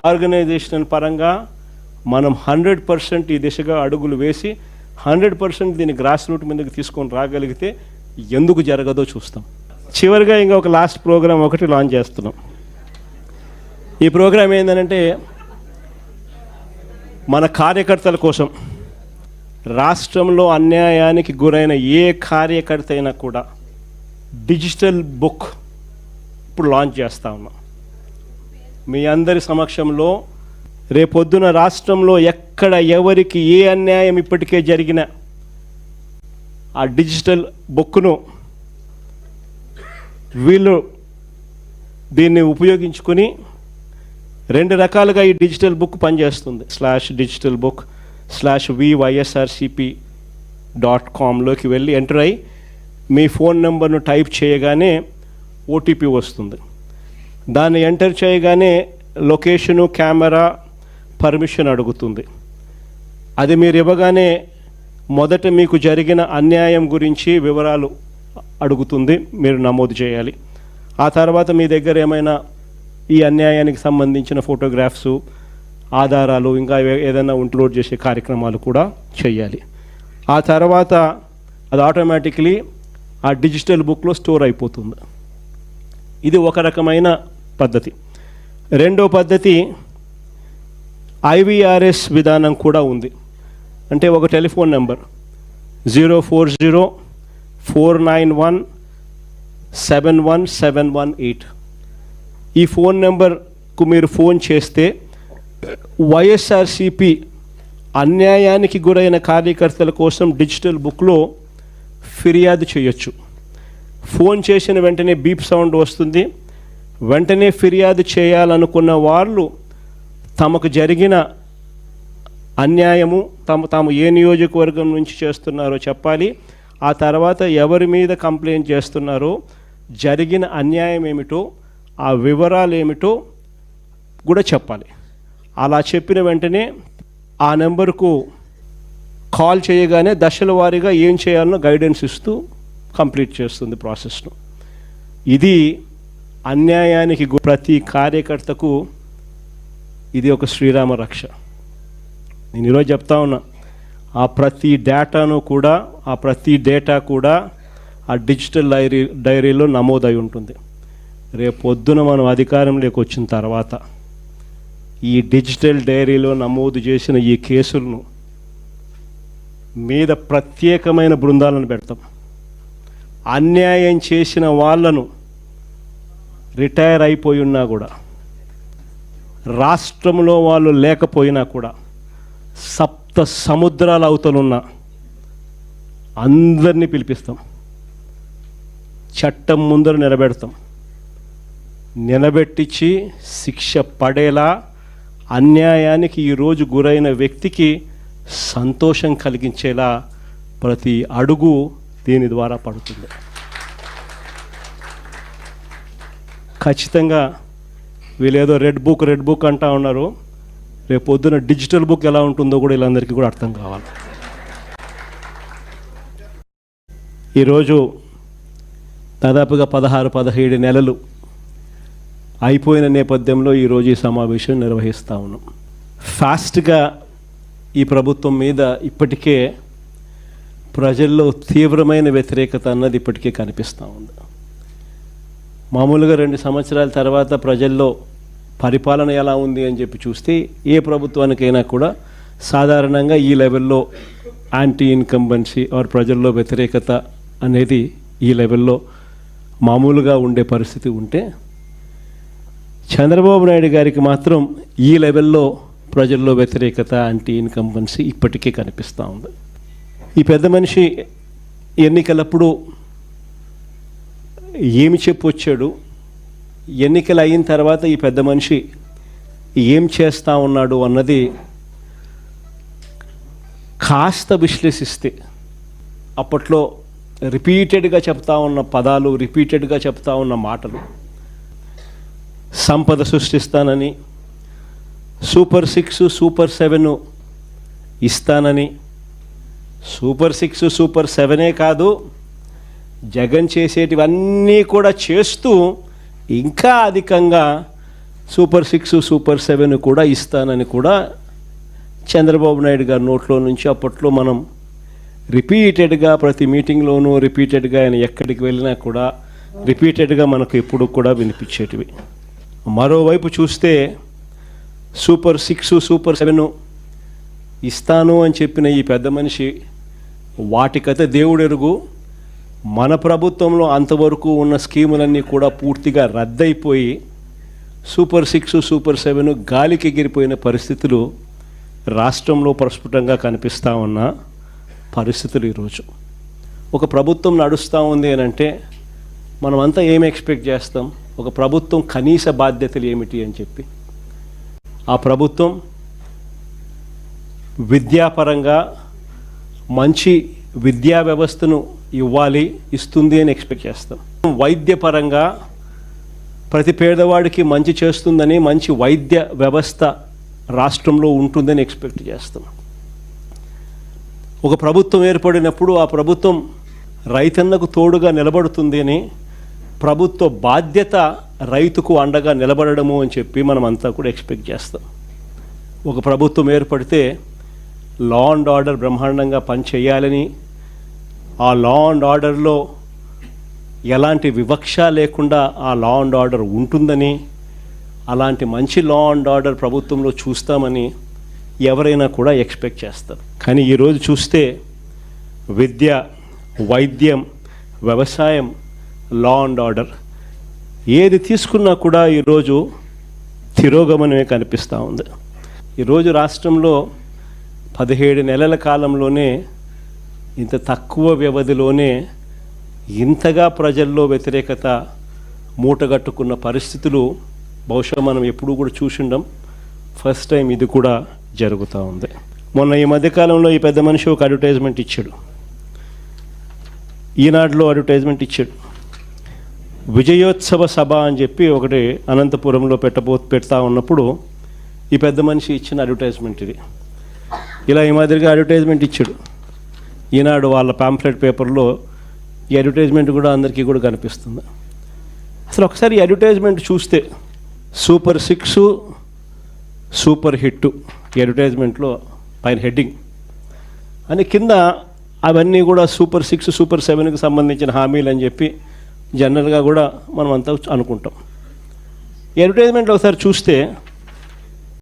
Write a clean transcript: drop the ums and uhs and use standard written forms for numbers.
Organisational పరంగా మనం 100% ఈ దిశగా అడుగులు వేసి 100% దీన్ని గ్రాస్ రూట్ మీదకి తీసుకొని రాగలిగితే ఎందుకు జరగదో చూస్తాం. చివరిగా ఇంకా ఒక లాస్ట్ ప్రోగ్రాం ఒకటి లాంచ్ చేస్తున్నాం. ఈ ప్రోగ్రాం ఏంటంటే మన కార్యకర్తల కోసం, రాష్ట్రంలో అన్యాయానికి గురైన ఏ కార్యకర్త అయినా కూడా డిజిటల్ బుక్ ఇప్పుడు లాంచ్ చేస్తూ ఉన్నాం. మీ అందరి సమక్షంలో రేపొద్దున రాష్ట్రంలో ఎక్కడ ఎవరికి ఏ అన్యాయం ఇప్పటికే జరిగినా ఆ డిజిటల్ బుక్ను వీళ్ళు దీన్ని ఉపయోగించుకొని 2 రకాలుగా ఈ డిజిటల్ బుక్ పనిచేస్తుంది. /digitalbook/vySRCP.com లోకి వెళ్ళి ఎంటర్ అయ్యి మీ ఫోన్ నెంబర్ను టైప్ చేయగానే ఓటీపీ వస్తుంది. దాన్ని ఎంటర్ చేయగానే లొకేషను, కెమెరా, పర్మిషన్ అడుగుతుంది. అది మీరు ఇవ్వగానే మొదట మీకు జరిగిన అన్యాయం గురించి వివరాలు అడుగుతుంది, మీరు నమోదు చేయాలి. ఆ తర్వాత మీ దగ్గర ఏమైనా ఈ అన్యాయానికి సంబంధించిన ఫోటోగ్రాఫ్స్, ఆధారాలు, ఇంకా ఏదైనా అప్లోడ్ చేసే కార్యక్రమాలు కూడా చేయాలి. ఆ తర్వాత అది ఆటోమేటిక్లీ ఆ డిజిటల్ బుక్లో స్టోర్ అయిపోతుంది. ఇది ఒక రకమైన పద్ధతి. రెండో పద్ధతి IVRS విధానం కూడా ఉంది. అంటే ఒక టెలిఫోన్ నెంబర్ 040-491-71718. ఈ ఫోన్ నెంబర్కు మీరు ఫోన్ చేస్తే వైఎస్ఆర్సిపి అన్యాయానికి గురైన కార్యకర్తల కోసం డిజిటల్ బుక్లో ఫిర్యాదు చేయొచ్చు. ఫోన్ చేసిన వెంటనే బీప్ సౌండ్ వస్తుంది. వెంటనే ఫిర్యాదు చేయాలనుకున్న వాళ్ళు తమకు జరిగిన అన్యాయము, తాము ఏ నియోజకవర్గం నుంచి చేస్తున్నారో చెప్పాలి. ఆ తర్వాత ఎవరి మీద కంప్లైంట్ చేస్తున్నారో, జరిగిన అన్యాయం ఏమిటో, ఆ వివరాలు ఏమిటో కూడా చెప్పాలి. అలా చెప్పిన వెంటనే ఆ నెంబర్కు కాల్ చేయగానే దశల వారీగా ఏం చేయాలనో గైడెన్స్ ఇస్తూ కంప్లీట్ చేస్తుంది ప్రాసెస్ను. ఇది అన్యాయానికి ప్రతి కార్యకర్తకు ఇది ఒక శ్రీరామ రక్ష. నేను ఈరోజు చెప్తా ఉన్నా, ఆ ప్రతి డేటా కూడా ఆ డిజిటల్ డైరీలో నమోదై ఉంటుంది. రేపు పొద్దున మనం అధికారంలోకి వచ్చిన తర్వాత ఈ డిజిటల్ డైరీలో నమోదు చేసిన ఈ కేసులను మీద ప్రత్యేకమైన బృందాలను పెడతాం. అన్యాయం చేసిన వాళ్ళను రిటైర్ అయిపోయి ఉన్నా కూడా, రాష్ట్రంలో వాళ్ళు లేకపోయినా కూడా, 7 సముద్రాల అవతలున్న అందరినీ పిలిపిస్తాం. చట్టం ముందర నిలబెట్టించి శిక్ష పడేలా అన్యాయానికి ఈరోజు గురైన వ్యక్తికి సంతోషం కలిగించేలా ప్రతి అడుగు దీని ద్వారా పడుతుంది. ఖచ్చితంగా వీళ్ళేదో రెడ్ బుక్ అంటా ఉన్నారు. రేపు పొద్దున డిజిటల్ బుక్ ఎలా ఉంటుందో కూడా వీళ్ళందరికీ కూడా అర్థం కావాలి. ఈరోజు దాదాపుగా 16-17 నెలలు అయిపోయిన నేపథ్యంలో ఈరోజు ఈ సమావేశం నిర్వహిస్తూ ఉన్నాం. ఫాస్ట్గా ఈ ప్రభుత్వం మీద ఇప్పటికే ప్రజల్లో తీవ్రమైన వ్యతిరేకత అన్నది ఇప్పటికే కనిపిస్తూ ఉంది. మామూలుగా 2 సంవత్సరాల తర్వాత ప్రజల్లో పరిపాలన ఎలా ఉంది అని చెప్పి చూస్తే ఏ ప్రభుత్వానికైనా కూడా సాధారణంగా ఈ లెవెల్లో యాంటీ ఇన్కంబెన్సీ ఆర్ ప్రజల్లో వ్యతిరేకత అనేది ఈ లెవెల్లో మామూలుగా ఉండే పరిస్థితి ఉంటే, చంద్రబాబు నాయుడు గారికి మాత్రం ఈ లెవెల్లో ప్రజల్లో వ్యతిరేకత, యాంటీ ఇన్కంబెన్సీ ఇప్పటికే కనిపిస్తూ ఉంది. ఈ పెద్ద మనిషి ఎన్నికలప్పుడు ఏమి చెప్పొచ్చాడు, ఎన్నికలు అయిన తర్వాత ఈ పెద్ద మనిషి ఏం చేస్తూ ఉన్నాడు అన్నది కాస్త విశ్లేషిస్తే, అప్పట్లో రిపీటెడ్గా చెప్తా ఉన్న పదాలు, రిపీటెడ్గా చెప్తా ఉన్న మాటలు, సంపద సృష్టిస్తానని, సూపర్ 6, సూపర్ 7 ఇస్తానని, సూపర్ 6, సూపర్ 7 కాదు, జగన్ చేసేటివన్నీ కూడా చేస్తూ ఇంకా అధికంగా సూపర్ 6 సూపర్ 7 కూడా ఇస్తానని కూడా చంద్రబాబు నాయుడు గారి నోట్లో నుంచి అప్పట్లో మనం రిపీటెడ్గా ప్రతి మీటింగ్లోనూ రిపీటెడ్గా ఆయన ఎక్కడికి వెళ్ళినా కూడా రిపీటెడ్గా మనకు ఎప్పుడు కూడా వినిపించేటివి. మరోవైపు చూస్తే సూపర్ 6 సూపర్ 7 ఇస్తాను అని చెప్పిన ఈ పెద్ద మనిషి వాటికైతే దేవుడెరుగు, మన ప్రభుత్వంలో అంతవరకు ఉన్న స్కీములన్నీ కూడా పూర్తిగా రద్దయిపోయి సూపర్ 6 సూపర్ 7 గాలికి ఎగిరిపోయిన పరిస్థితులు రాష్ట్రంలో ప్రస్ఫుటంగా కనిపిస్తూ ఉన్న పరిస్థితులు ఈరోజు. ఒక ప్రభుత్వం నడుస్తూ ఉంది అని అంటే మనమంతా ఏమి ఎక్స్పెక్ట్ చేస్తాం? ఒక ప్రభుత్వం కనీస బాధ్యతలు ఏమిటి అని చెప్పి, ఆ ప్రభుత్వం విద్యాపరంగా మంచి విద్యా వ్యవస్థను ఇస్తుంది అని ఎక్స్పెక్ట్ చేస్తాం. వైద్యపరంగా ప్రతి పేదవాడికి మంచి చేస్తుందని, మంచి వైద్య వ్యవస్థ రాష్ట్రంలో ఉంటుందని ఎక్స్పెక్ట్ చేస్తాం. ఒక ప్రభుత్వం ఏర్పడినప్పుడు ఆ ప్రభుత్వం రైతన్నకు తోడుగా నిలబడుతుంది అని, ప్రభుత్వ బాధ్యత రైతుకు అండగా నిలబడము అని చెప్పి మనం అంతా కూడా ఎక్స్పెక్ట్ చేస్తాం. ఒక ప్రభుత్వం ఏర్పడితే లా అండ్ ఆర్డర్ బ్రహ్మాండంగా పనిచేయాలని, ఆ లా అండ్ ఆర్డర్లో ఎలాంటి వివక్ష లేకుండా ఆ లా అండ్ ఆర్డర్ ఉంటుందని, అలాంటి మంచి లా అండ్ ఆర్డర్ ప్రభుత్వంలో చూస్తామని ఎవరైనా కూడా ఎక్స్పెక్ట్ చేస్తారు. కానీ ఈరోజు చూస్తే విద్య, వైద్యం, వ్యవసాయం, లా అండ్ ఆర్డర్ ఏది తీసుకున్నా కూడా ఈరోజు తిరోగమనమే కనిపిస్తూ ఉంది. ఈరోజు రాష్ట్రంలో 17 నెలల కాలంలోనే ఇంత తక్కువ వ్యవధిలోనే ఇంతగా ప్రజల్లో వ్యతిరేకత మూటగట్టుకున్న పరిస్థితులు బహుశా మనం ఎప్పుడూ కూడా చూసిండం. ఫస్ట్ టైం ఇది కూడా జరుగుతూ ఉంది. మొన్న ఈ మధ్యకాలంలో ఈ పెద్ద మనిషి ఒక అడ్వర్టైజ్మెంట్ ఇచ్చాడు, ఈనాడులో అడ్వర్టైజ్మెంట్ ఇచ్చాడు. విజయోత్సవ సభ అని చెప్పి ఒకటి అనంతపురంలో పెడతా ఉన్నప్పుడు ఈ పెద్ద మనిషి ఇచ్చిన అడ్వర్టైజ్మెంట్ ఇది. ఇలా ఈ మాదిరిగా అడ్వర్టైజ్మెంట్ ఇచ్చాడు. ఈనాడు వాళ్ళ పాంఫ్లెట్ పేపర్లో ఈ అడ్వర్టైజ్మెంట్ కూడా అందరికీ కూడా కనిపిస్తుంది. అసలు ఒకసారి ఈ అడ్వర్టైజ్మెంట్ చూస్తే సూపర్ 6 సూపర్ హిట్ ఈ అడ్వర్టైజ్మెంట్లో పైన హెడ్డింగ్ అని, కింద అవన్నీ కూడా సూపర్ 6 సూపర్ 7కి సంబంధించిన హామీలు అని చెప్పి జనరల్గా కూడా మనం అంతా అనుకుంటాం. ఈ అడ్వర్టైజ్మెంట్లో ఒకసారి చూస్తే